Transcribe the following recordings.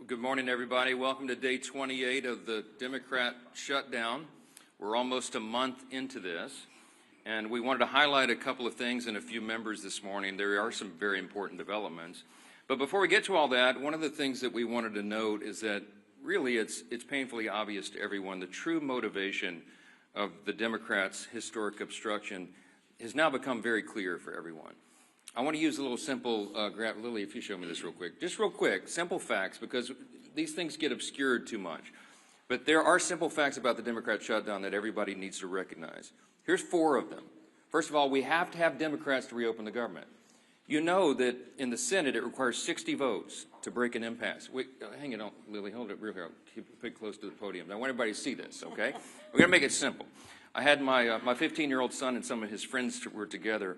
Good morning, everybody. Welcome to day 28 of the Democrat shutdown. We're almost a month into this, and we wanted to highlight a couple of things and a few members this morning. There are some very important developments. But before we get to all that, one of the things that we wanted to note is that really it's painfully obvious to everyone the true motivation of the Democrats' historic obstruction has now become very clear for everyone. I want to use a little simple, Lily, if you show me this real quick. Just real quick, simple facts, because these things get obscured too much. But there are simple facts about the Democrat shutdown that everybody needs to recognize. Here's 4 of them. First of all, we have to have Democrats to reopen the government. You know that in the Senate it requires 60 votes to break an impasse. Wait, hang it on, Lily, hold it real here. Keep it close to the podium. I want everybody to see this, okay? We're going to make it simple. I had my 15-year-old son and some of his friends were together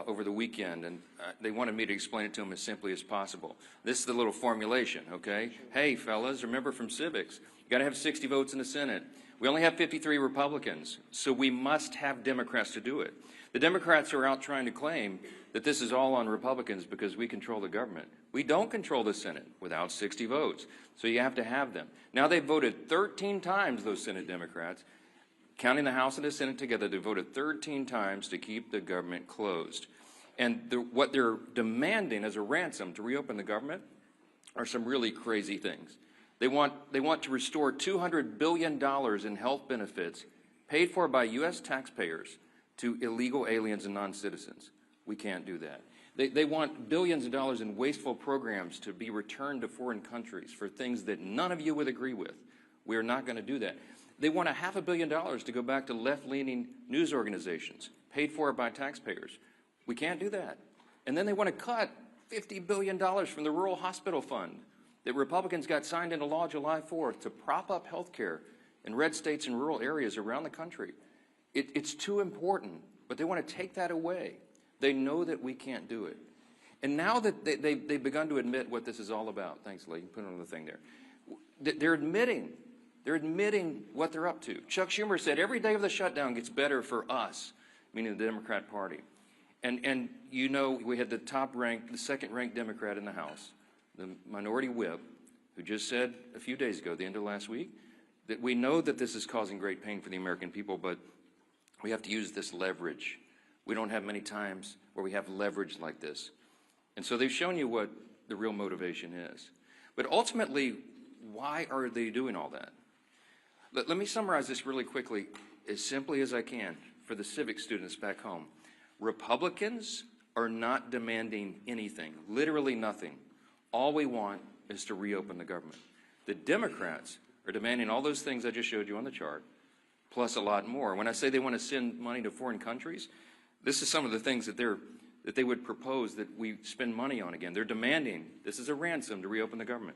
over the weekend, and they wanted me to explain it to them as simply as possible. This is the little formulation, okay? Hey, fellas, remember from civics, you got to have 60 votes in the Senate. We only have 53 Republicans, so we must have Democrats to do it. The Democrats are out trying to claim that this is all on Republicans because we control the government. We don't control the Senate without 60 votes, so you have to have them. Now, they've voted 13 times, those Senate Democrats. Counting the House and the Senate together, they voted 13 times to keep the government closed. And what they're demanding as a ransom to reopen the government are some really crazy things. They want to restore $200 billion in health benefits paid for by U.S. taxpayers to illegal aliens and non-citizens. We can't do that. They want billions of dollars in wasteful programs to be returned to foreign countries for things that none of you would agree with. We are not going to do that. They want $500 million to go back to left-leaning news organizations, paid for by taxpayers. We can't do that. And then they want to cut $50 billion from the Rural Hospital Fund that Republicans got signed into law July 4th to prop up health care in red states and rural areas around the country. It's too important, but they want to take that away. They know that we can't do it. And now that they've begun to admit what this is all about, thanks, Lee, put it on the thing there. They're admitting what they're up to. Chuck Schumer said every day of the shutdown gets better for us, meaning the Democrat Party. And you know, we had the second-ranked Democrat in the House, the minority whip, who just said a few days ago, the end of last week, that we know that this is causing great pain for the American people, but we have to use this leverage. We don't have many times where we have leverage like this. And so they've shown you what the real motivation is. But ultimately, why are they doing all that? Let me summarize this really quickly, as simply as I can, for the civic students back home. Republicans are not demanding anything, literally nothing. All we want is to reopen the government. The Democrats are demanding all those things I just showed you on the chart, plus a lot more. When I say they want to send money to foreign countries, this is some of the things that they would propose that we spend money on again. They're demanding, this is a ransom to reopen the government.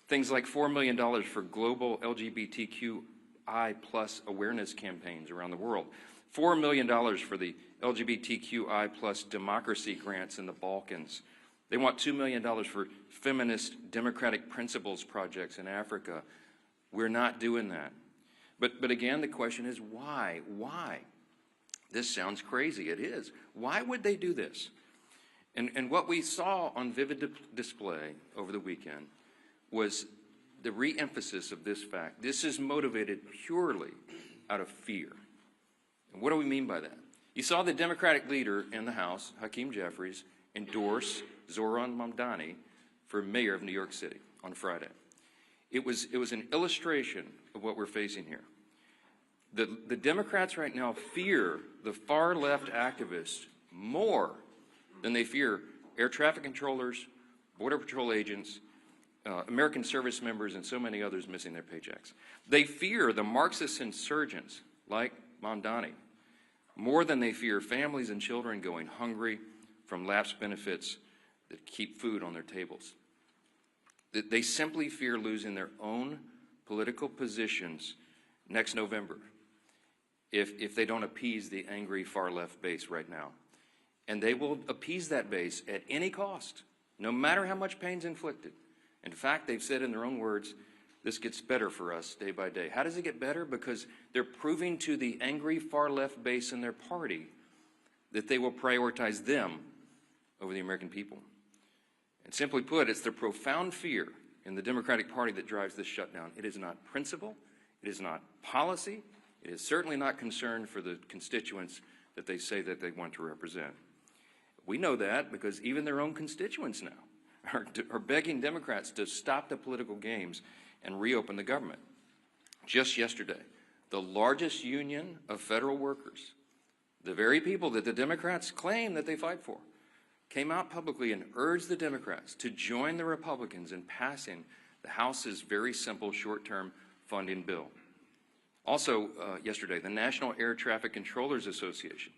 Things like $4 million for global LGBTQI plus awareness campaigns around the world. $4 million for the LGBTQI plus democracy grants in the Balkans. They want $2 million for feminist democratic principles projects in Africa. We're not doing that. But again, the question is why? Why? This sounds crazy. It is. Why would they do this? And what we saw on vivid display over the weekend was the re-emphasis of this fact. This is motivated purely out of fear. And what do we mean by that? You saw the Democratic leader in the House, Hakeem Jeffries, endorse Zohran Mamdani for mayor of New York City on Friday. It was an illustration of what we're facing here. The Democrats right now fear the far-left activists more than they fear air traffic controllers, Border Patrol agents, American service members, and so many others missing their paychecks. They fear the Marxist insurgents like Mamdani more than they fear families and children going hungry from lapsed benefits that keep food on their tables. They simply fear losing their own political positions next November if they don't appease the angry far-left base right now. And they will appease that base at any cost, no matter how much pain's inflicted. In fact, they've said in their own words, this gets better for us day by day. How does it get better? Because they're proving to the angry far-left base in their party that they will prioritize them over the American people. And simply put, it's the profound fear in the Democratic Party that drives this shutdown. It is not principle. It is not policy. It is certainly not concern for the constituents that they say that they want to represent. We know that because even their own constituents now are begging Democrats to stop the political games and reopen the government. Just yesterday, the largest union of federal workers, the very people that the Democrats claim that they fight for, came out publicly and urged the Democrats to join the Republicans in passing the House's very simple short-term funding bill. Also, yesterday, the National Air Traffic Controllers Association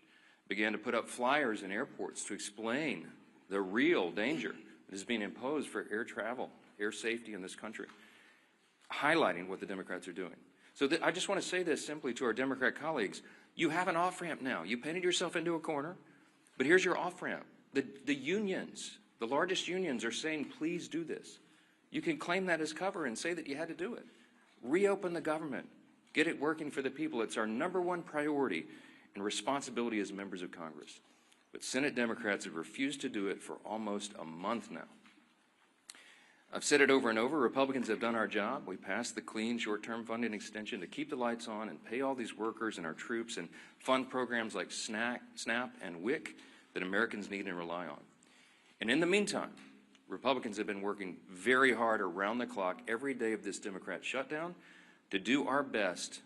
began to put up flyers in airports to explain the real danger that is being imposed for air travel, air safety in this country, highlighting what the Democrats are doing. So I just want to say this simply to our Democrat colleagues. You have an off-ramp now. You painted yourself into a corner, but here's your off-ramp. The unions, the largest unions, are saying, please do this. You can claim that as cover and say that you had to do it. Reopen the government. Get it working for the people. It's our #1 priority and responsibility as members of Congress. But Senate Democrats have refused to do it for almost a month now. I've said it over and over, Republicans have done our job. We passed the clean short-term funding extension to keep the lights on and pay all these workers and our troops and fund programs like SNAP and WIC that Americans need and rely on. And in the meantime, Republicans have been working very hard around the clock every day of this Democrat shutdown to do our best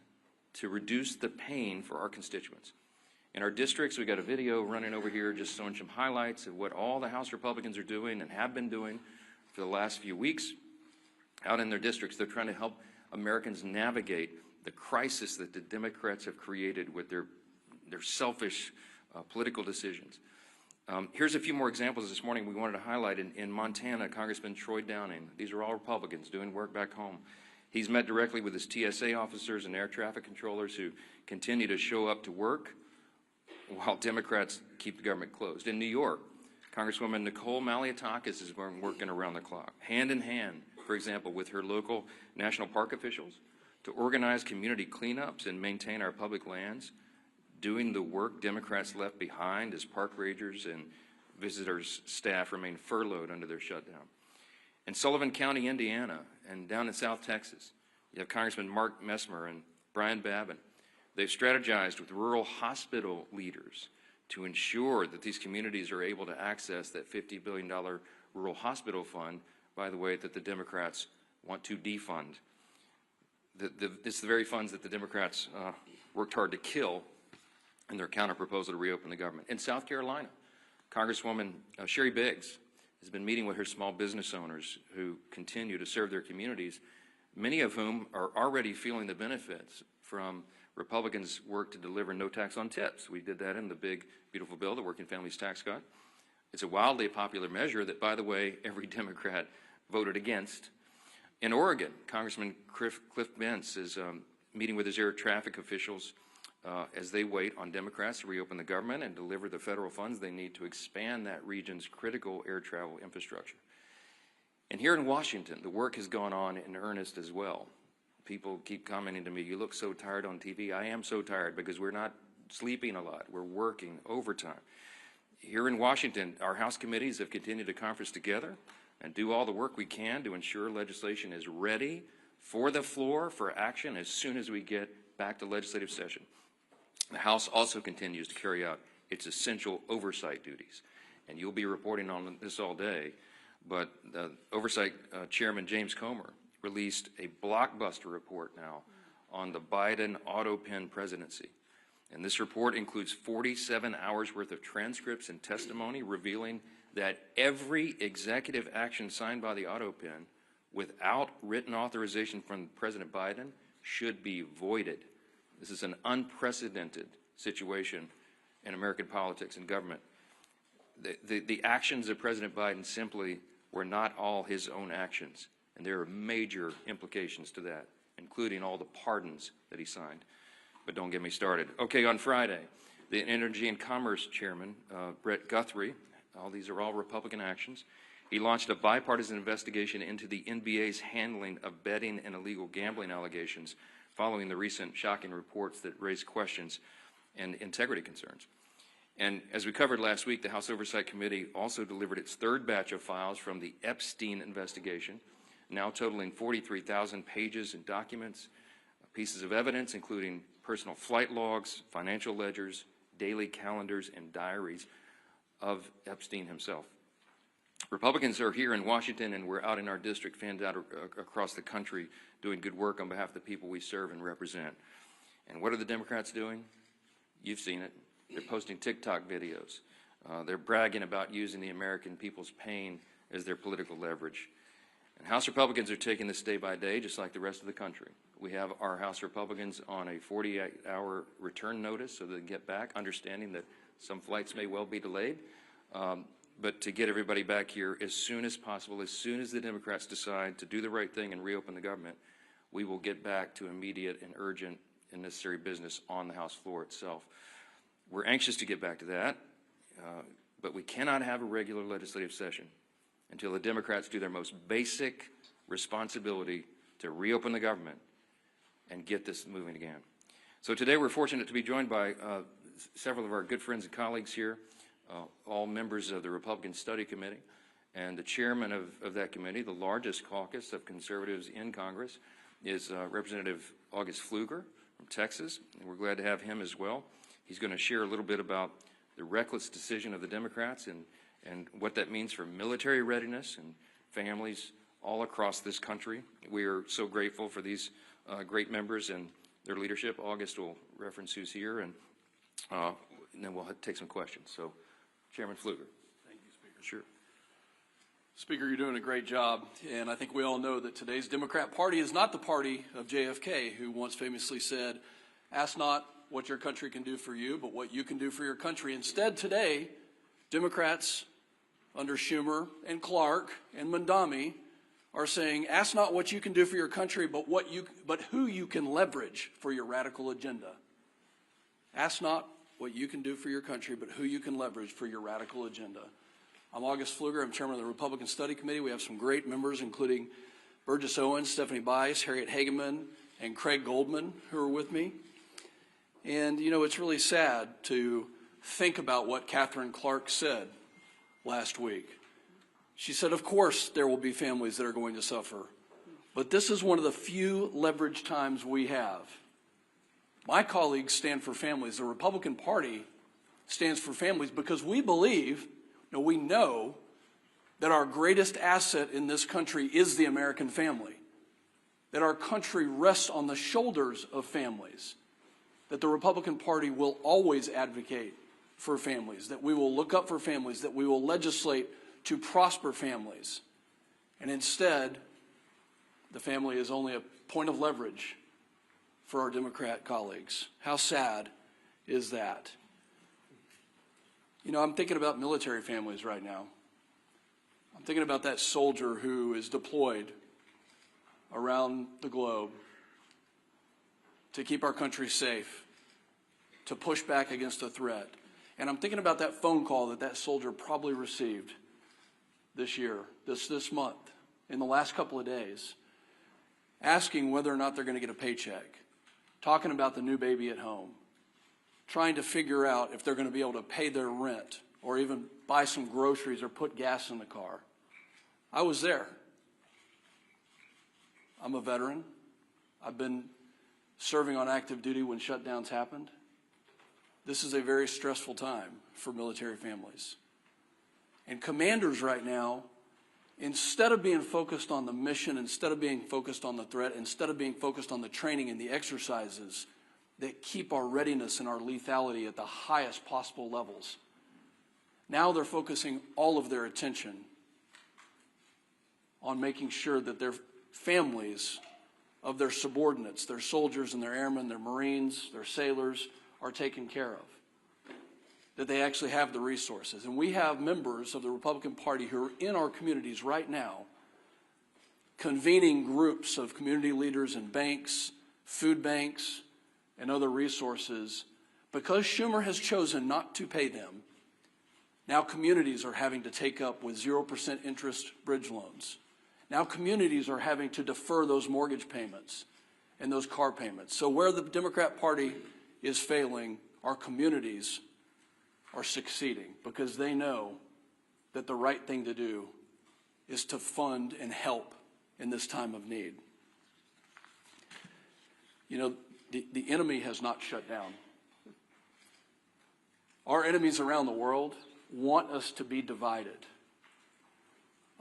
to reduce the pain for our constituents. In our districts, we've got a video running over here just showing some highlights of what all the House Republicans are doing and have been doing for the last few weeks. Out in their districts, they're trying to help Americans navigate the crisis that the Democrats have created with their selfish political decisions. Here's a few more examples this morning we wanted to highlight. In Montana, Congressman Troy Downing, these are all Republicans doing work back home. He's met directly with his TSA officers and air traffic controllers who continue to show up to work while Democrats keep the government closed. In New York, Congresswoman Nicole Maliotakis has been working around the clock, hand in hand, for example, with her local national park officials to organize community cleanups and maintain our public lands, doing the work Democrats left behind as park rangers and visitors' staff remain furloughed under their shutdown. In Sullivan County, Indiana, and down in South Texas, you have Congressman Mark Messmer and Brian Babin. They've strategized with rural hospital leaders to ensure that these communities are able to access that $50 billion rural hospital fund, by the way, that the Democrats want to defund. It's the very funds that the Democrats worked hard to kill in their counterproposal to reopen the government. In South Carolina, Congresswoman Sherry Biggs has been meeting with her small business owners who continue to serve their communities, many of whom are already feeling the benefits from Republicans' work to deliver no tax on tips. We did that in the big, beautiful bill, the Working Families Tax Cut. It's a wildly popular measure that, by the way, every Democrat voted against. In Oregon, Congressman Cliff Bentz is meeting with his air traffic officials as they wait on Democrats to reopen the government and deliver the federal funds they need to expand that region's critical air travel infrastructure. And here in Washington, the work has gone on in earnest as well. People keep commenting to me, you look so tired on TV. I am so tired because we're not sleeping a lot. We're working overtime. Here in Washington, our House committees have continued to conference together and do all the work we can to ensure legislation is ready for the floor for action as soon as we get back to legislative session. The House also continues to carry out its essential oversight duties. And you'll be reporting on this all day, but the Oversight Chairman James Comer released a blockbuster report now on the Biden auto pen presidency. And this report includes 47 hours worth of transcripts and testimony revealing that every executive action signed by the auto pen without written authorization from President Biden should be voided. This is an unprecedented situation in American politics and government. The actions of President Biden simply were not all his own actions, and there are major implications to that, including all the pardons that he signed. But don't get me started. Okay, on Friday, the Energy and Commerce Chairman, Brett Guthrie, these are all Republican actions, he launched a bipartisan investigation into the NBA's handling of betting and illegal gambling allegations following the recent shocking reports that raised questions and integrity concerns. And as we covered last week, the House Oversight Committee also delivered its third batch of files from the Epstein investigation. now totaling 43,000 pages and documents, pieces of evidence including personal flight logs, financial ledgers, daily calendars, and diaries of Epstein himself. Republicans are here in Washington, and we're out in our district, fanned out across the country, doing good work on behalf of the people we serve and represent. And what are the Democrats doing? You've seen it. They're posting TikTok videos. They're bragging about using the American people's pain as their political leverage. And House Republicans are taking this day by day, just like the rest of the country. We have our House Republicans on a 48-hour return notice so they can get back, understanding that some flights may well be delayed. But to get everybody back here as soon as possible, as soon as the Democrats decide to do the right thing and reopen the government, we will get back to immediate and urgent and necessary business on the House floor itself. We're anxious to get back to that, but we cannot have a regular legislative session until the Democrats do their most basic responsibility to reopen the government and get this moving again. So today we're fortunate to be joined by several of our good friends and colleagues here, all members of the Republican Study Committee, and the chairman of that committee, the largest caucus of conservatives in Congress, is Representative August Pfluger from Texas, and we're glad to have him as well. He's going to share a little bit about the reckless decision of the Democrats and what that means for military readiness and families all across this country. We are so grateful for these great members and their leadership. August will reference who's here, and then we'll take some questions. So, Chairman Pfluger. Thank you, Speaker. Sure. Speaker, you're doing a great job, and I think we all know that today's Democrat Party is not the party of JFK, who once famously said, "Ask not what your country can do for you, but what you can do for your country." Instead, today, Democrats under Schumer and Clark and Mondami are saying, "Ask not what you can do for your country, but who you can leverage for your radical agenda." Ask not what you can do for your country, but who you can leverage for your radical agenda. I'm August Pfluger. I'm chairman of the Republican Study Committee. We have some great members, including Burgess Owens, Stephanie Bice, Harriet Hageman, and Craig Goldman, who are with me. And, you know, it's really sad to think about what Catherine Clark said last week. She said, of course, there will be families that are going to suffer, but this is one of the few leverage times we have. My colleagues stand for families. The Republican Party stands for families because we believe, we know that our greatest asset in this country is the American family, that our country rests on the shoulders of families, that the Republican Party will always advocate for families, that we will look up for families, that we will legislate to prosper families. And instead, the family is only a point of leverage for our Democrat colleagues. How sad is that? You know, I'm thinking about military families right now. I'm thinking about that soldier who is deployed around the globe to keep our country safe, to push back against a threat. And I'm thinking about that phone call that soldier probably received this year, this month, in the last couple of days, asking whether or not they're going to get a paycheck, talking about the new baby at home, trying to figure out if they're going to be able to pay their rent or even buy some groceries or put gas in the car. I was there. I'm a veteran. I've been serving on active duty when shutdowns happened. This is a very stressful time for military families. And commanders right now, instead of being focused on the mission, instead of being focused on the threat, instead of being focused on the training and the exercises that keep our readiness and our lethality at the highest possible levels, now they're focusing all of their attention on making sure that their families of their subordinates, their soldiers and their airmen, their Marines, their sailors, are taken care of, that they actually have the resources. And we have members of the Republican Party who are in our communities right now convening groups of community leaders and banks, food banks, and other resources. Because Schumer has chosen not to pay them, now communities are having to take up with 0% interest bridge loans. Now communities are having to defer those mortgage payments and those car payments. So where the Democrat Party is failing, our communities are succeeding because they know that the right thing to do is to fund and help in this time of need. You know, the enemy has not shut down. Our enemies around the world want us to be divided.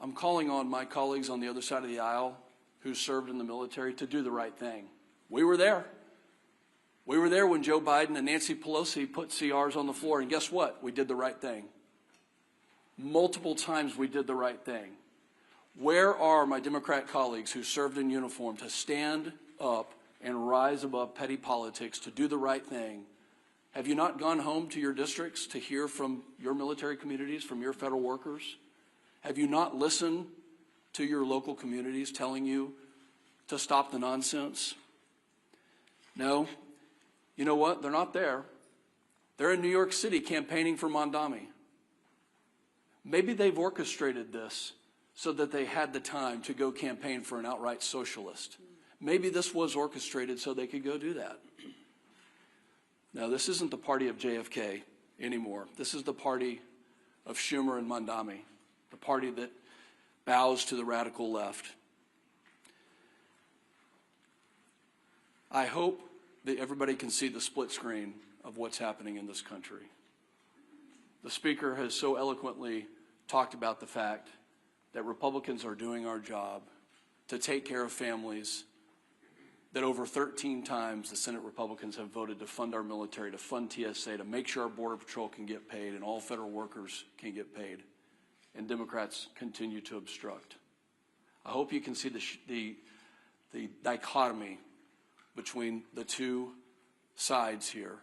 I'm calling on my colleagues on the other side of the aisle who served in the military to do the right thing. We were there. We were there when Joe Biden and Nancy Pelosi put CRs on the floor, and guess what? We did the right thing. Multiple times we did the right thing. Where are my Democrat colleagues who served in uniform to stand up and rise above petty politics, to do the right thing? Have you not gone home to your districts to hear from your military communities, from your federal workers? Have you not listened to your local communities telling you to stop the nonsense? No. You know what? They're not there. They're in New York City campaigning for Mondami. Maybe they've orchestrated this so that they had the time to go campaign for an outright socialist. Maybe this was orchestrated so they could go do that. Now, this isn't the party of JFK anymore. This is the party of Schumer and Mondami, the party that bows to the radical left. I hope that everybody can see the split screen of what's happening in this country. The Speaker has so eloquently talked about the fact that Republicans are doing our job to take care of families, that over 13 times the Senate Republicans have voted to fund our military, to fund TSA, to make sure our Border Patrol can get paid and all federal workers can get paid. And Democrats continue to obstruct. I hope you can see the dichotomy between the two sides here.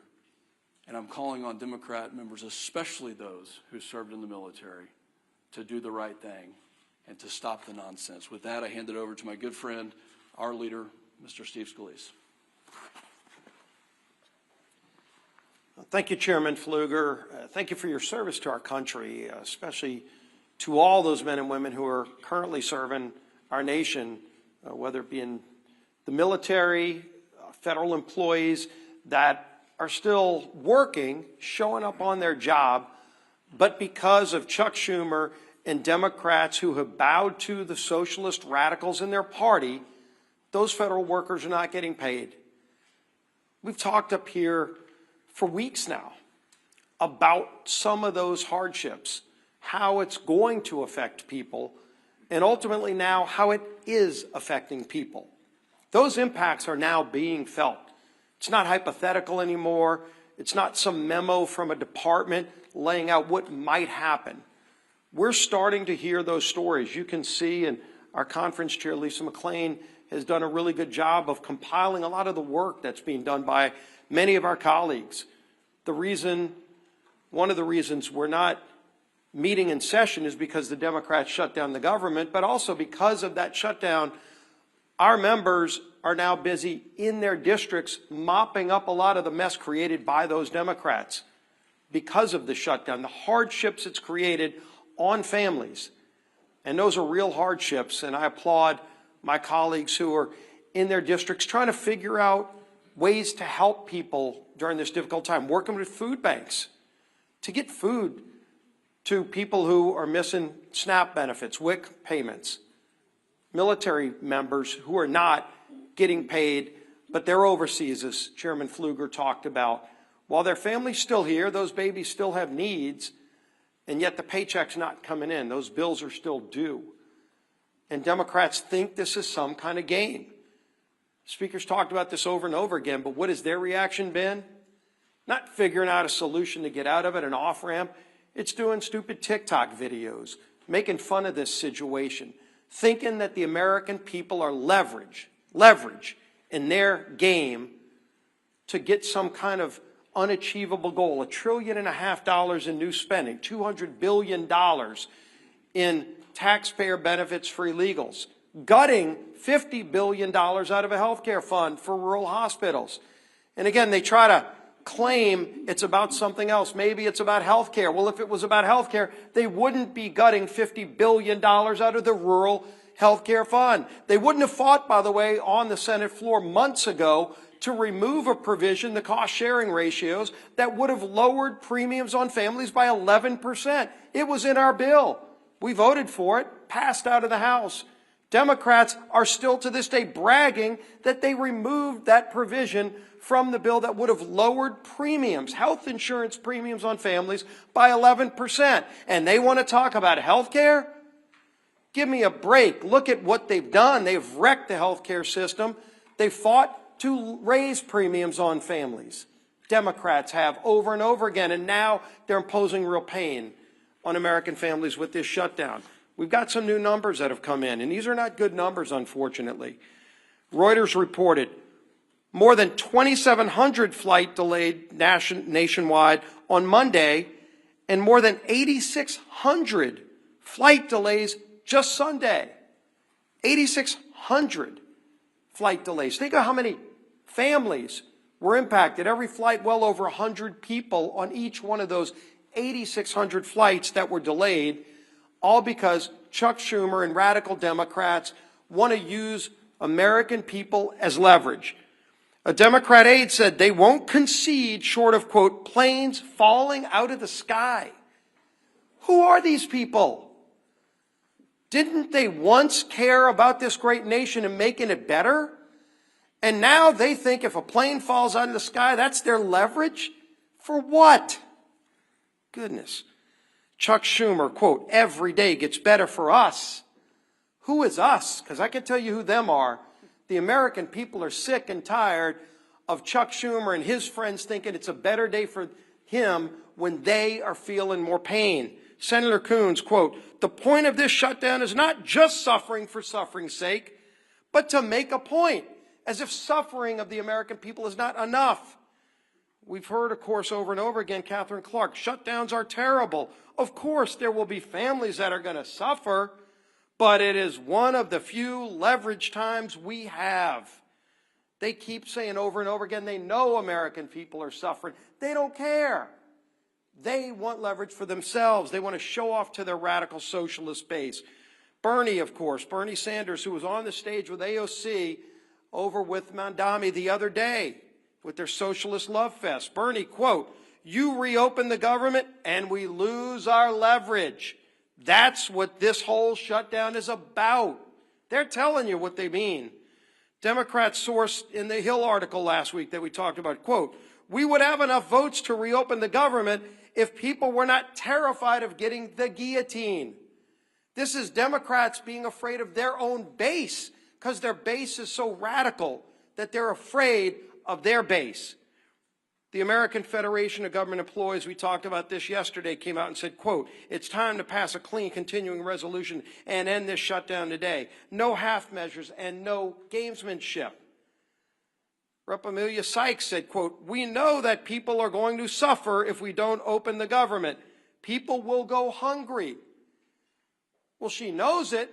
And I'm calling on Democrat members, especially those who served in the military, to do the right thing and to stop the nonsense. With that, I hand it over to my good friend, our leader, Mr. Steve Scalise. Thank you, Chairman Pfluger. Thank you for your service to our country, especially to all those men and women who are currently serving our nation, whether it be in the military, federal employees that are still working, showing up on their job, but because of Chuck Schumer and Democrats who have bowed to the socialist radicals in their party, those federal workers are not getting paid. We've talked up here for weeks now about some of those hardships, how it's going to affect people, and ultimately now how it is affecting people. Those impacts are now being felt. It's not hypothetical anymore. It's not some memo from a department laying out what might happen. We're starting to hear those stories. You can see, and our conference chair, Lisa McClain, has done a really good job of compiling a lot of the work that's being done by many of our colleagues. One of the reasons we're not meeting in session is because the Democrats shut down the government, but also because of that shutdown, our members are now busy in their districts mopping up a lot of the mess created by those Democrats because of the shutdown, the hardships it's created on families. And those are real hardships, and I applaud my colleagues who are in their districts trying to figure out ways to help people during this difficult time, working with food banks to get food to people who are missing SNAP benefits, WIC payments, military members who are not getting paid, but they're overseas, as Chairman Pfluger talked about. While their family's still here, those babies still have needs, and yet the paycheck's not coming in. Those bills are still due. And Democrats think this is some kind of game. Speakers talked about this over and over again, but what has their reaction been? Not figuring out a solution to get out of it, an off-ramp. It's doing stupid TikTok videos, making fun of this situation, thinking that the American people are leverage in their game to get some kind of unachievable goal, $1.5 trillion in new spending, $200 billion in taxpayer benefits for illegals, gutting $50 billion out of a health care fund for rural hospitals. And again, they try to claim it's about something else. Maybe it's about health care. Well, if it was about health care, they wouldn't be gutting $50 billion out of the rural health care fund. They wouldn't have fought, by the way, on the Senate floor months ago to remove a provision, the cost-sharing ratios, that would have lowered premiums on families by 11%. It was in our bill. We voted for it, passed out of the House. Democrats are still to this day bragging that they removed that provision from the bill that would have lowered premiums, health insurance premiums on families by 11%. And they want to talk about health care? Give me a break. Look at what they've done. They've wrecked the health care system. They fought to raise premiums on families. Democrats have over and over again, and now they're imposing real pain on American families with this shutdown. We've got some new numbers that have come in, and these are not good numbers, unfortunately. Reuters reported more than 2,700 flight delayed nationwide on Monday, and more than 8,600 flight delays just Sunday. 8,600 flight delays. Think of how many families were impacted. Every flight, well over 100 people on each one of those 8,600 flights that were delayed, all because Chuck Schumer and radical Democrats want to use American people as leverage. A Democrat aide said they won't concede short of, quote, planes falling out of the sky. Who are these people? Didn't they once care about this great nation and making it better? And now they think if a plane falls out of the sky, that's their leverage? For what? Goodness. Chuck Schumer, quote, every day gets better for us. Who is us? Because I can tell you who them are. The American people are sick and tired of Chuck Schumer and his friends thinking it's a better day for him when they are feeling more pain. Senator Coons, quote, the point of this shutdown is not just suffering for suffering's sake, but to make a point, as if suffering of the American people is not enough. We've heard, of course, over and over again, Catherine Clark, shutdowns are terrible. Of course, there will be families that are going to suffer, but it is one of the few leverage times we have. They keep saying over and over again, they know American people are suffering. They don't care. They want leverage for themselves. They want to show off to their radical socialist base. Bernie, of course, Bernie Sanders, who was on the stage with AOC over with Mandami the other day, with their socialist love fest. Bernie, quote, you reopen the government and we lose our leverage. That's what this whole shutdown is about. They're telling you what they mean. Democrats sourced in the Hill article last week that we talked about, quote, we would have enough votes to reopen the government if people were not terrified of getting the guillotine. This is Democrats being afraid of their own base because their base is so radical that they're afraid of their base. The American Federation of Government Employees, we talked about this yesterday, came out and said, quote, it's time to pass a clean continuing resolution and end this shutdown today. No half measures and no gamesmanship. Rep. Amelia Sykes said, quote, we know that people are going to suffer if we don't open the government. People will go hungry. Well, she knows it.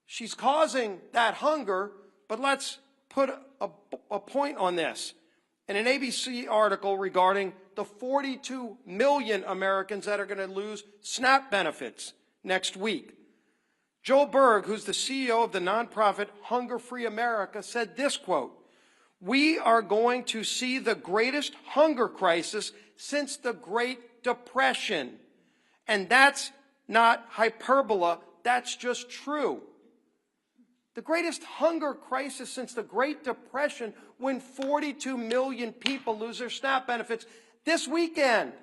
She's causing that hunger, but let's put a point on this. In an ABC article regarding the 42 million Americans that are going to lose SNAP benefits next week, Joel Berg, who's the CEO of the nonprofit Hunger Free America, said this, quote, we are going to see the greatest hunger crisis since the Great Depression. And that's not hyperbole, that's just true. The greatest hunger crisis since the Great Depression, when 42 million people lose their SNAP benefits this weekend.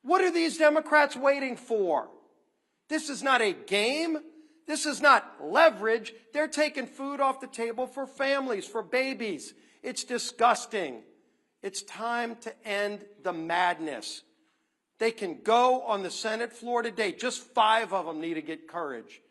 What are these Democrats waiting for? This is not a game. This is not leverage. They're taking food off the table for families, for babies. It's disgusting. It's time to end the madness. They can go on the Senate floor today. Just 5 of them need to get courage.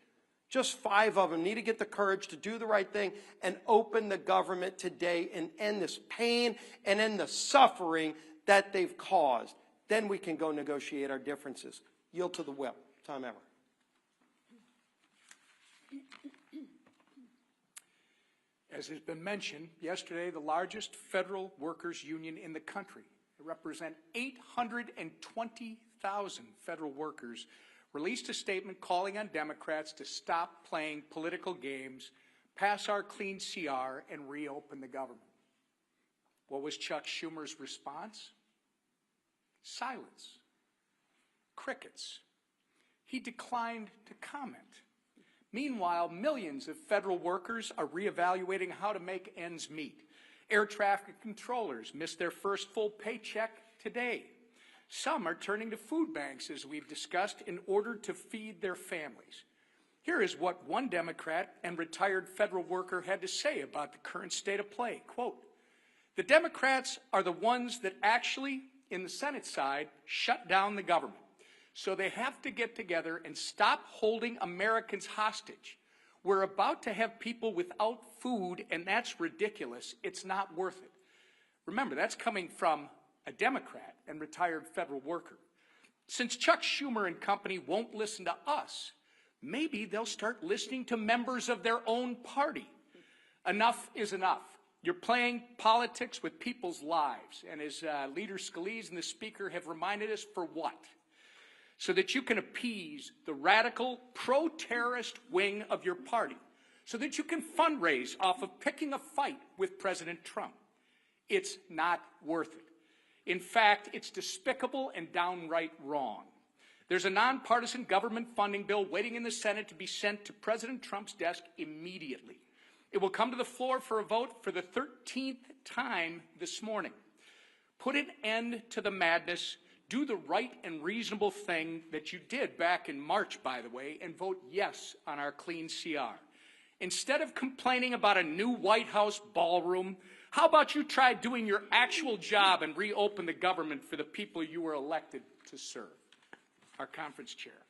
Just 5 of them need to get the courage to do the right thing and open the government today and end this pain and end the suffering that they've caused. Then we can go negotiate our differences. Yield to the whip. Time ever. As has been mentioned, yesterday the largest federal workers union in the country, they represent 820,000 federal workers, released a statement calling on Democrats to stop playing political games, pass our clean CR, and reopen the government. What was Chuck Schumer's response? Silence. Crickets. He declined to comment. Meanwhile, millions of federal workers are reevaluating how to make ends meet. Air traffic controllers missed their first full paycheck today. Some are turning to food banks, as we've discussed, in order to feed their families. Here is what one Democrat and retired federal worker had to say about the current state of play. Quote, "The Democrats are the ones that actually, in the Senate side, shut down the government. So they have to get together and stop holding Americans hostage. We're about to have people without food, and that's ridiculous. It's not worth it." Remember, that's coming from a Democrat and retired federal worker. Since Chuck Schumer and company won't listen to us, maybe they'll start listening to members of their own party. Enough is enough. You're playing politics with people's lives. And as Leader Scalise and the Speaker have reminded us, for what? So that you can appease the radical pro-terrorist wing of your party. So that you can fundraise off of picking a fight with President Trump. It's not worth it. In fact, it's despicable and downright wrong. There's a nonpartisan government funding bill waiting in the Senate to be sent to President Trump's desk immediately. It will come to the floor for a vote for the 13th time this morning. Put an end to the madness. Do the right and reasonable thing that you did back in March, by the way, and vote yes on our clean CR. Instead of complaining about a new White House ballroom, how about you try doing your actual job and reopen the government for the people you were elected to serve? Our conference chair.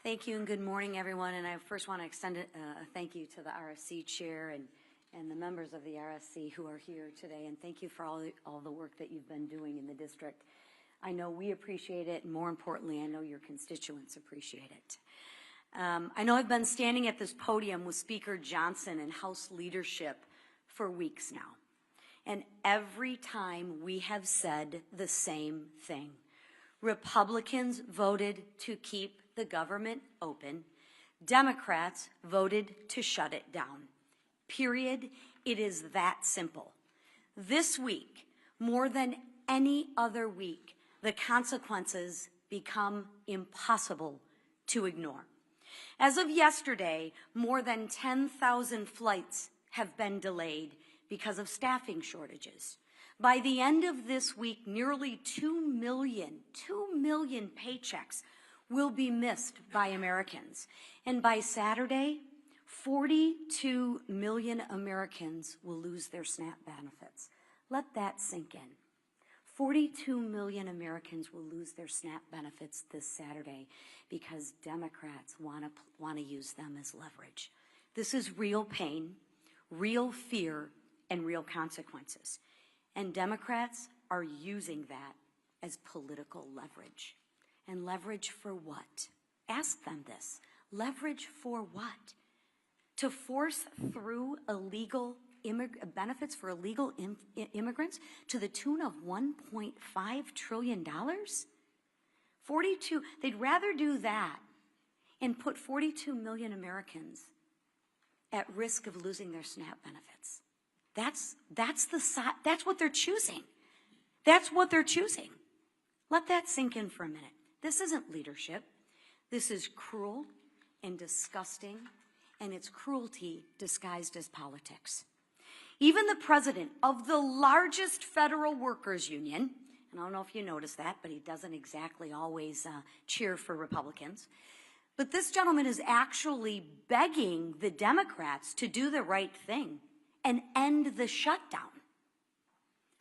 Thank you and good morning, everyone. And I first want to extend a thank you to the RSC chair and the members of the RSC who are here today. And thank you for all the work that you've been doing in the district. I know we appreciate it, and more importantly, I know your constituents appreciate it. I know I've been standing at this podium with Speaker Johnson and House leadership for weeks now. And every time we have said the same thing. Republicans voted to keep the government open. Democrats voted to shut it down. Period. It is that simple. This week, more than any other week, the consequences become impossible to ignore. As of yesterday, more than 10,000 flights have been delayed because of staffing shortages. By the end of this week, nearly 2 million paychecks will be missed by Americans. And by Saturday, 42 million Americans will lose their SNAP benefits. Let that sink in. 42 million Americans will lose their SNAP benefits this Saturday because Democrats want to use them as leverage. This is real pain, real fear, and real consequences. And Democrats are using that as political leverage. And leverage for what? Ask them this. Leverage for what? To force through illegal benefits for illegal immigrants to the tune of $1.5 trillion? 42, they'd rather do that and put 42 million Americans at risk of losing their SNAP benefits. That's what they're choosing. That's what they're choosing. Let that sink in for a minute. This isn't leadership. This is cruel and disgusting, and it's cruelty disguised as politics. Even the president of the largest federal workers union, and I don't know if you noticed that, but he doesn't exactly always cheer for Republicans, but this gentleman is actually begging the Democrats to do the right thing and end the shutdown.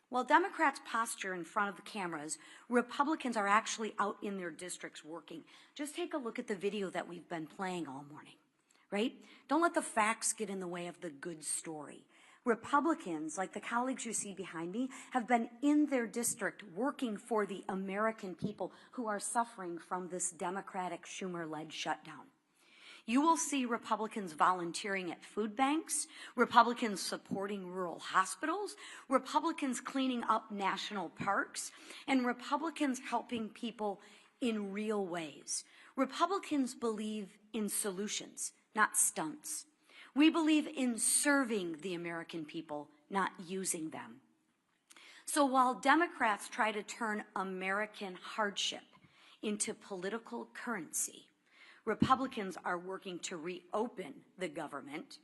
While Democrats posture in front of the cameras, Republicans are actually out in their districts working. Just take a look at the video that we've been playing all morning, right? Don't let the facts get in the way of the good story. Republicans, like the colleagues you see behind me, have been in their district working for the American people who are suffering from this Democratic Schumer-led shutdown. You will see Republicans volunteering at food banks, Republicans supporting rural hospitals, Republicans cleaning up national parks, and Republicans helping people in real ways. Republicans believe in solutions, not stunts. We believe in serving the American people, not using them. So while Democrats try to turn American hardship into political currency. Republicans are working to reopen the government,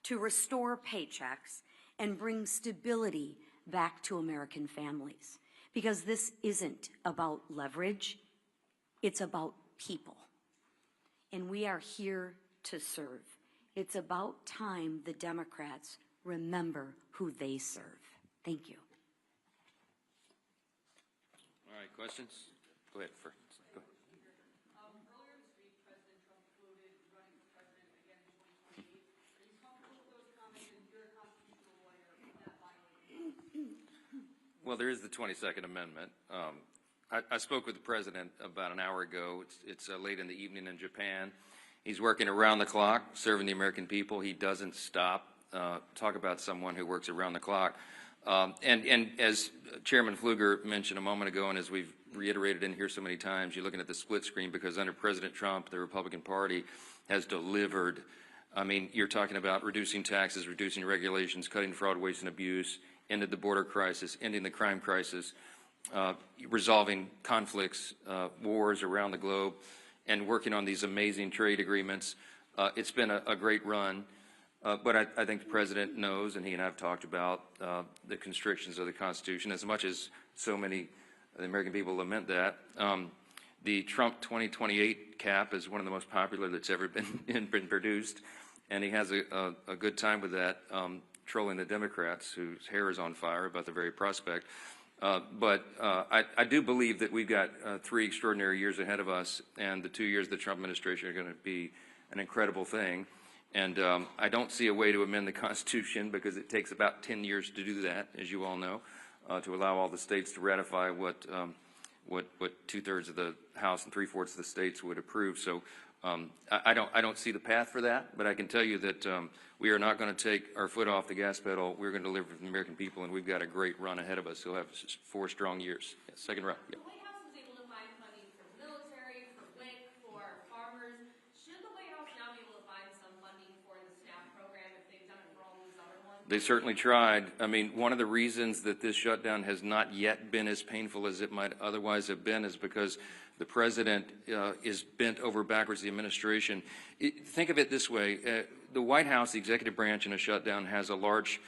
to restore paychecks, and bring stability back to American families. Because this isn't about leverage, it's about people. And we are here to serve. It's about time the Democrats remember who they serve. Thank you. All right, questions? Go ahead, first. Go ahead. Earlier this week, President Trump floated running for president again in 2028. Are you comfortable with those comments, and you're a constitutional lawyer, with that violating? Well, there is the 22nd Amendment. I spoke with the president about an hour ago. It's late in the evening in Japan. He's working around the clock, serving the American people. He doesn't stop. Talk about someone who works around the clock. And as Chairman Pfluger mentioned a moment ago, and as we've reiterated in here so many times, you're looking at the split screen because under President Trump, the Republican Party has delivered. I mean, you're talking about reducing taxes, reducing regulations, cutting fraud, waste, and abuse, ended the border crisis, ending the crime crisis, resolving conflicts, wars around the globe, and working on these amazing trade agreements. It's been a great run. But I think the president knows, and he and I have talked about the constrictions of the Constitution, as much as so many of the American people lament that. The Trump 2028 cap is one of the most popular that's ever been produced, and he has a good time with that, trolling the Democrats, whose hair is on fire about the very prospect. But I do believe that we've got 3 extraordinary years ahead of us, and the 2 years of the Trump administration are going to be an incredible thing. And I don't see a way to amend the Constitution because it takes about 10 years to do that, as you all know, to allow all the states to ratify what 2/3 of the House and 3/4 of the states would approve. So I don't see the path for that, but I can tell you that we are not going to take our foot off the gas pedal. We're going to deliver for the American people, and we've got a great run ahead of us. We'll have 4 strong years. Yeah, second round. Yeah. The White House was able to find funding for the military, for WIC, for farmers. Should the White House now be able to find some funding for the SNAP program if they've done it for all these other ones? They certainly tried. I mean, one of the reasons that this shutdown has not yet been as painful as it might otherwise have been is because the president is bent over backwards, the administration. Think of it this way. The White House, the executive branch in a shutdown, has a large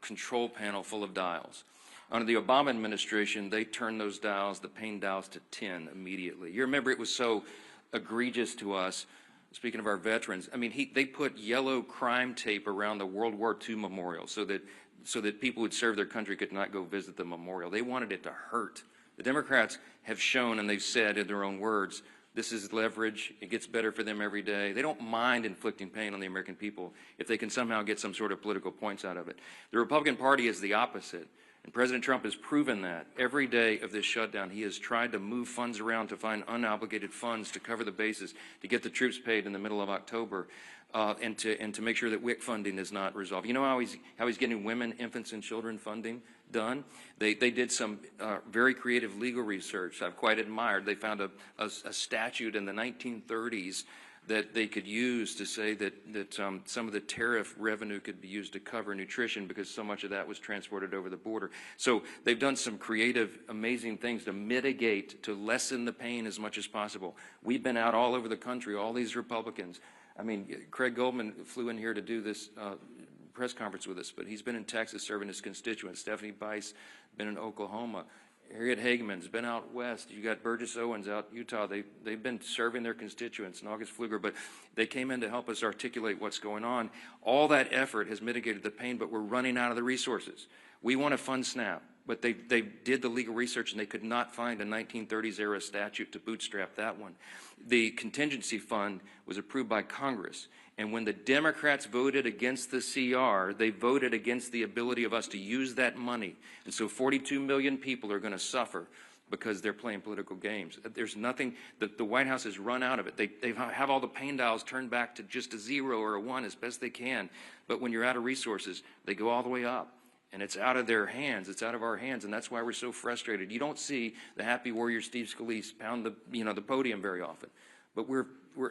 control panel full of dials. Under the Obama administration, they turned those dials, the pain dials, to 10 immediately. You remember it was so egregious to us. Speaking of our veterans, I mean, they put yellow crime tape around the World War II memorial so that people who'd served their country could not go visit the memorial. They wanted it to hurt. The Democrats have shown, and they've said in their own words, this is leverage. It gets better for them every day. They don't mind inflicting pain on the American people if they can somehow get some sort of political points out of it. The Republican Party is the opposite. And President Trump has proven that. Every day of this shutdown, he has tried to move funds around to find unobligated funds to cover the bases, to get the troops paid in the middle of October, and to make sure that WIC funding is not resolved. You know how he's getting women, infants, and children funding done? They did some very creative legal research I've quite admired. They found a statute in the 1930s that they could use to say that some of the tariff revenue could be used to cover nutrition because so much of that was transported over the border. So they've done some creative, amazing things to mitigate, to lessen the pain as much as possible. We've been out all over the country, all these Republicans. I mean, Craig Goldman flew in here to do this press conference with us, but he's been in Texas serving his constituents. Stephanie Bice been in Oklahoma. Harriet Hageman's been out west. You got Burgess Owens out in Utah. They've been serving their constituents, and August Pfluger, but they came in to help us articulate what's going on. All that effort has mitigated the pain, but we're running out of the resources. We want to fund SNAP, but they did the legal research, and they could not find a 1930s-era statute to bootstrap that one. The contingency fund was approved by Congress, and when the Democrats voted against the CR, they voted against the ability of us to use that money. And so 42 million people are going to suffer because they're playing political games. There's nothing, the White House has run out of it. They have all the pain dials turned back to just a 0 or a 1 as best they can. But when you're out of resources, they go all the way up. And it's out of their hands. It's out of our hands, and that's why we're so frustrated. You don't see the happy warrior Steve Scalise pound the podium very often. But we're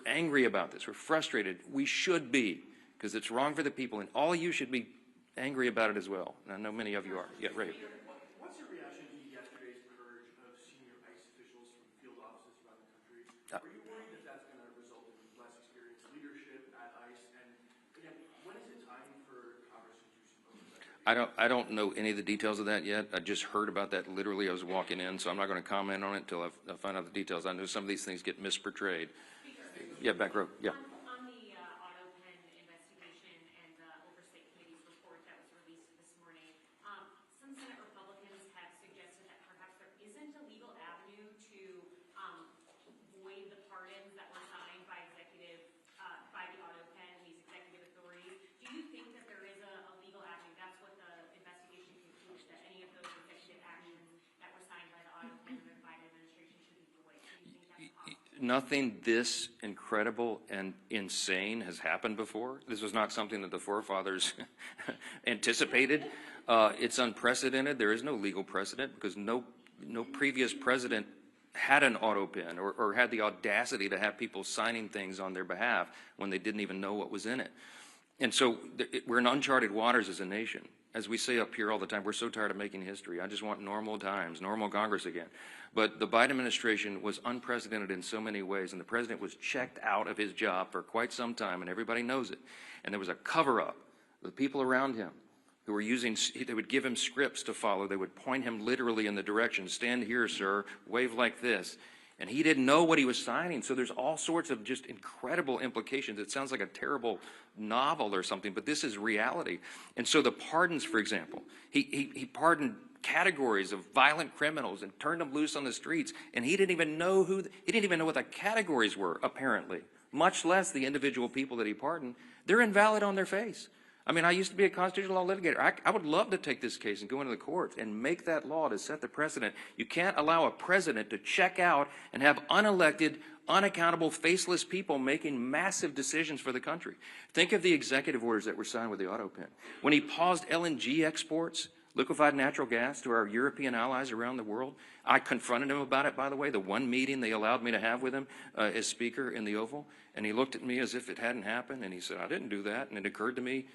angry about this. We're frustrated. We should be, because it's wrong for the people, and all of you should be angry about it as well. And I know many of you are. Yeah, Ray. What's your reaction to yesterday's purge of senior ICE officials from field offices around the Are you worried that that's going to result in less experienced leadership at ICE? And again, when is it time for Congress to do some oversight? I don't know any of the details of that yet. I just heard about that literally. I was walking in, so I'm not going to comment on it until I find out the details. I know some of these things get misportrayed. Yeah, back row. Yeah. On the auto pen investigation and the Oversight Committee's report that was released this morning, some Senate Republicans have suggested that perhaps there isn't a legal avenue to void the pardons that were signed by by the auto pen, these executive authorities. Do you think that there is a legal avenue? That's what the investigation concludes, that any of those executive actions that were signed by the auto pen under the Biden administration should be void. Do you think that's possible? Nothing this incredible and insane has happened before. This was not something that the forefathers anticipated. It's unprecedented. There is no legal precedent because no previous president had an auto pen or had the audacity to have people signing things on their behalf when they didn't even know what was in it. And so we're in uncharted waters as a nation. As we say up here all the time, we're so tired of making history. I just want normal times, normal Congress again. But the Biden administration was unprecedented in so many ways, and the president was checked out of his job for quite some time, and everybody knows it. And there was a cover-up. The people around him who were they would give him scripts to follow. They would point him literally in the direction, stand here, sir, wave like this. And he didn't know what he was signing. So there's all sorts of just incredible implications. It sounds like a terrible novel or something, but this is reality. And so the pardons, for example, he pardoned categories of violent criminals and turned them loose on the streets. And he didn't even know what the categories were, apparently, much less the individual people that he pardoned. They're invalid on their face. I mean, I used to be a constitutional law litigator. I would love to take this case and go into the courts and make that law to set the precedent. You can't allow a president to check out and have unelected, unaccountable, faceless people making massive decisions for the country. Think of the executive orders that were signed with the auto pen. When he paused LNG exports, liquefied natural gas, to our European allies around the world, I confronted him about it, by the way, the one meeting they allowed me to have with him as Speaker in the Oval. And he looked at me as if it hadn't happened, and he said, I didn't do that. And it occurred to me,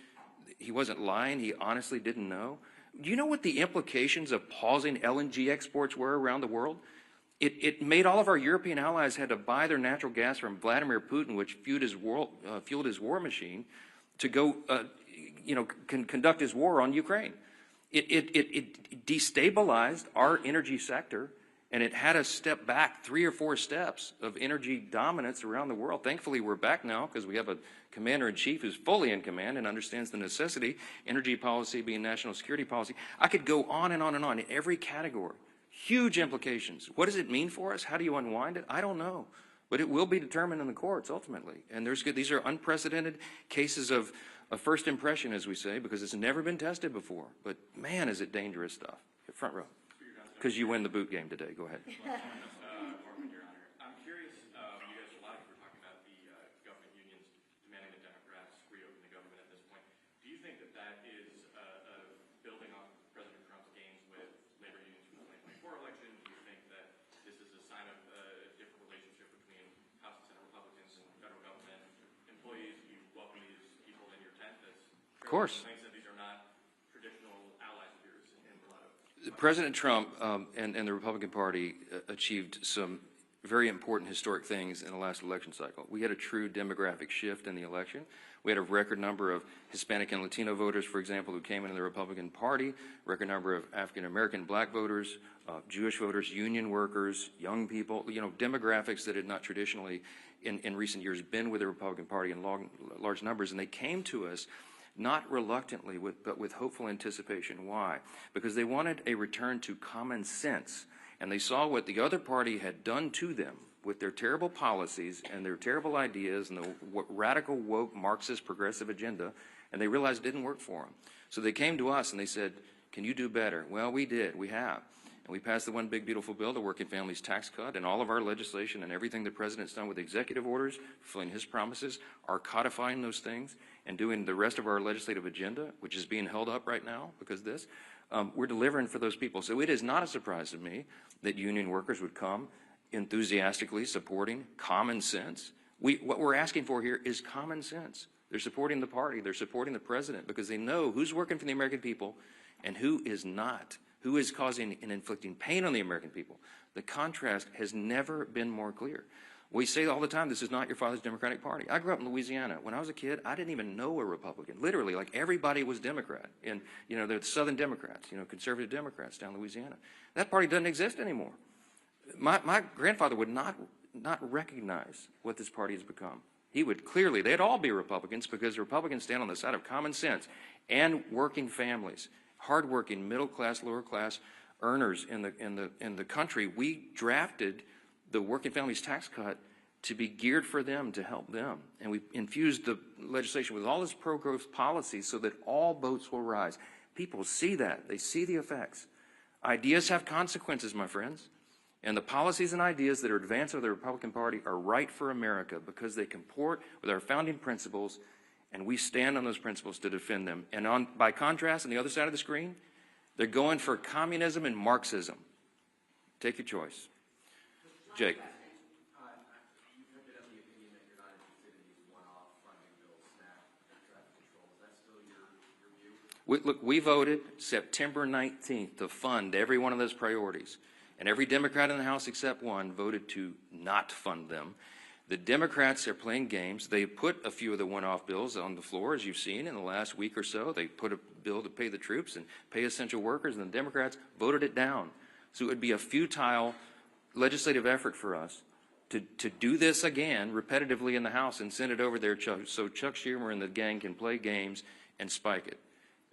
he wasn't lying. He honestly didn't know. Do you know what the implications of pausing LNG exports were around the world? It made all of our European allies had to buy their natural gas from Vladimir Putin, which fueled his war machine, to go, conduct his war on Ukraine. It destabilized our energy sector, and it had us step back 3 or 4 steps of energy dominance around the world. Thankfully, we're back now because we have a commander-in-chief who's fully in command and understands the necessity, energy policy being national security policy. I could go on and on and on in every category. Huge implications. What does it mean for us? How do you unwind it? I don't know. But it will be determined in the courts ultimately. And these are unprecedented cases of first impression, as we say, because it's never been tested before. But man, is it dangerous stuff. Front row. Because you win the boot game today. Go ahead. I'm curious, you guys, a lot of you were talking about the government unions demanding the Democrats reopen the government at this point. Do you think that that is building on President Trump's gains with labor unions from the 2024 election? Do you think that this is a sign of a different relationship between House and Senate Republicans and federal government employees? Do you welcome these people in your tent? Of course. These are not traditional allies of yours in a lot of. President Trump and the Republican Party achieved some very important historic things in the last election cycle. We had a true demographic shift in the election. We had a record number of Hispanic and Latino voters, for example, who came into the Republican Party, record number of African-American black voters, Jewish voters, union workers, young people, demographics that had not traditionally in recent years been with the Republican Party in large numbers. And they came to us not reluctantly, but with hopeful anticipation. Why? Because they wanted a return to common sense. And they saw what the other party had done to them with their terrible policies and their terrible ideas and the radical, woke, Marxist, progressive agenda, and they realized it didn't work for them. So they came to us and they said, can you do better? Well, we did. We have. And we passed the One Big Beautiful Bill, the Working Families Tax Cut, and all of our legislation and everything the President's done with executive orders, fulfilling his promises, are codifying those things and doing the rest of our legislative agenda, which is being held up right now because of this. We're delivering for those people. So it is not a surprise to me that union workers would come enthusiastically supporting common sense. What we're asking for here is common sense. They're supporting the party. They're supporting the president because they know who's working for the American people and who is not, who is causing and inflicting pain on the American people. The contrast has never been more clear. We say all the time, this is not your father's Democratic Party. I grew up in Louisiana. When I was a kid, I didn't even know a Republican. Literally, like everybody was Democrat. And, you know, the Southern Democrats, you know, conservative Democrats down in Louisiana. That party doesn't exist anymore. My grandfather would not recognize what this party has become. He would clearly, they'd all be Republicans because the Republicans stand on the side of common sense and working families, hardworking, middle class, lower class earners in the country. We drafted the working families tax cut to be geared for them, to help them. And we infused the legislation with all this pro-growth policy so that all boats will rise. People see that. They see the effects. Ideas have consequences, my friends. And the policies and ideas that are advanced by the Republican Party are right for America because they comport with our founding principles, and we stand on those principles to defend them. And by contrast, on the other side of the screen, they're going for communism and Marxism. Take your choice. Jake. We voted September 19th to fund every one of those priorities. And every Democrat in the House except one voted to not fund them. The Democrats are playing games. They put a few of the one-off bills on the floor, as you've seen in the last week or so. They put a bill to pay the troops and pay essential workers, and the Democrats voted it down. So it would be a futile legislative effort for us to do this again repetitively in the House and send it over there so Chuck Schumer and the gang can play games and spike it.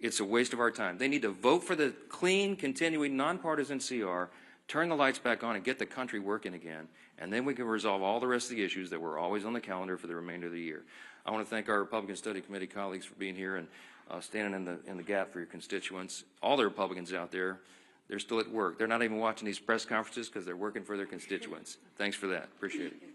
It's a waste of our time. They need to vote for the clean, continuing, nonpartisan CR, turn the lights back on and get the country working again, and then we can resolve all the rest of the issues that were always on the calendar for the remainder of the year. I want to thank our Republican Study Committee colleagues for being here and standing in the gap for your constituents. All the Republicans out there, they're still at work. They're not even watching these press conferences because they're working for their constituents. Thanks for that. Appreciate it.